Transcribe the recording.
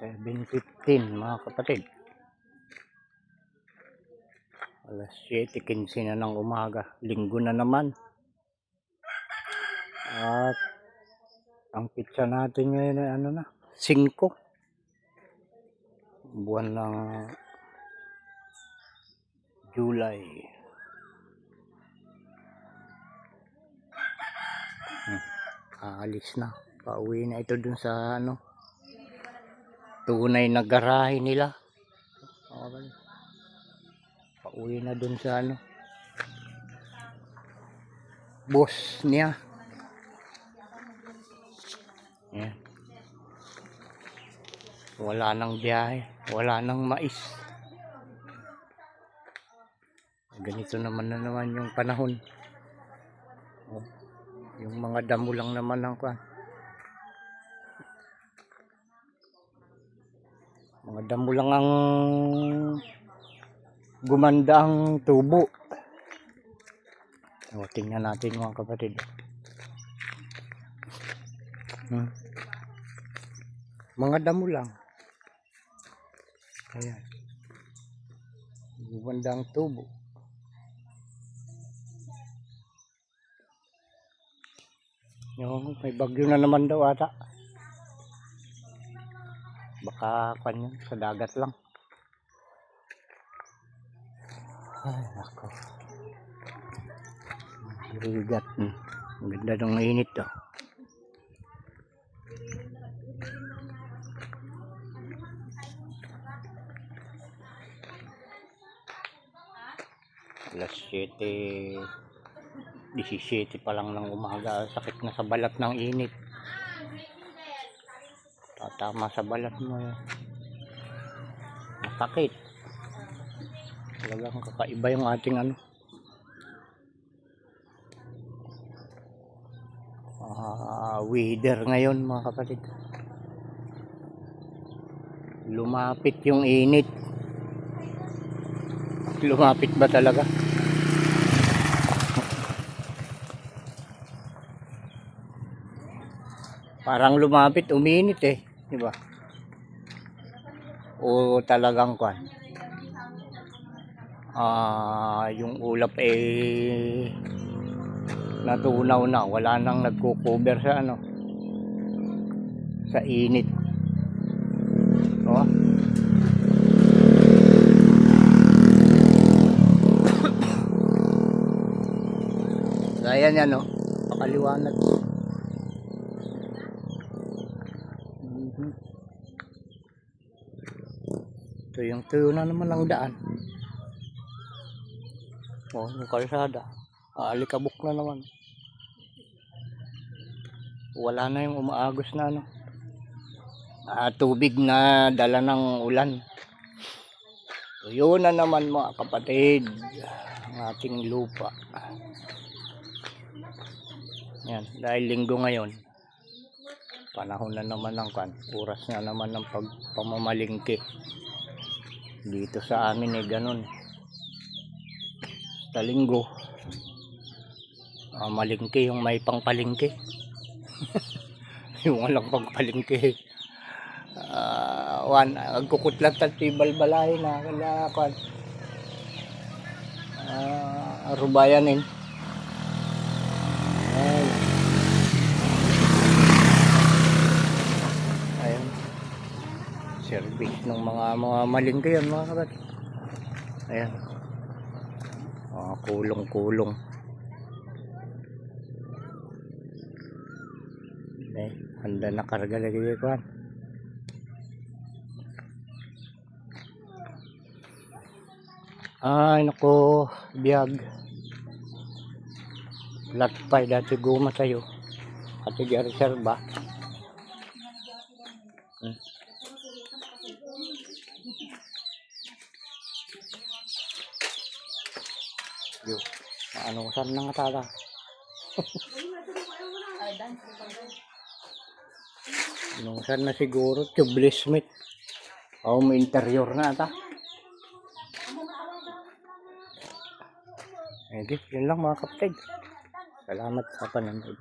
7:15 mga kapatid. Alas 7:15 na ng umaga. Linggo na naman. At ang pitsa natin ngayon ay 5. Buwan ng July. Aalis na. Pauwi na ito dun sa tunay na garahe nila. Okay. Pauwi na dun sa boss niya. Yan. Wala nang biyahe, wala nang mais. Ganito naman yung panahon. Yung mga damo lang naman ang mga damo lang ang gumanda ang tubo. Tingnan natin mga kapatid. Mga damo lang. Ayan. Gumanda ang tubo. Yung may bagyo na naman daw ata. Baka yun, sa dagat lang. Ay, nako. Rigat. Ang ganda ng init to. Alas 7:17 pa lang ng umaga. Sakit na sa balat ng init. Tatama sa balat mo. Masakit. Talagang kakaiba yung ating weather ngayon mga kapatid. Lumapit yung init. Lumapit ba talaga? Parang lumapit, uminit di ba? O talagang yung ulap natunaw na, wala nang nagko-cover sa sa init. Ayan yan pakaliwanag. Ito yung tuyo na naman ang daan. Yung kalsada. Alikabok na naman. Wala na yung umaagos na tubig na dala ng ulan. Tuyo na naman mga kapatid. Ang ating lupa. Yan, dahil linggo ngayon. Panahon na naman ng oras na naman ng pamamalingki. Dito sa amin ganun. Sa linggo malingki yung may pangpalingki. Yung walang pangpalingki agkukutlat at ibalbalay na arubayanin. Ayun, service ng mga malingki yan mga kapatid. Ayan, kulong-kulong. Handa na karga lagi ko. Ay nako, biyag. Latpay dati guma tayo. At i-reserva. Yo, saan na nga tala? Saan na siguro? Tubeless meat. May interior na ata. Yun lang mga kapatid. Salamat sa panonood.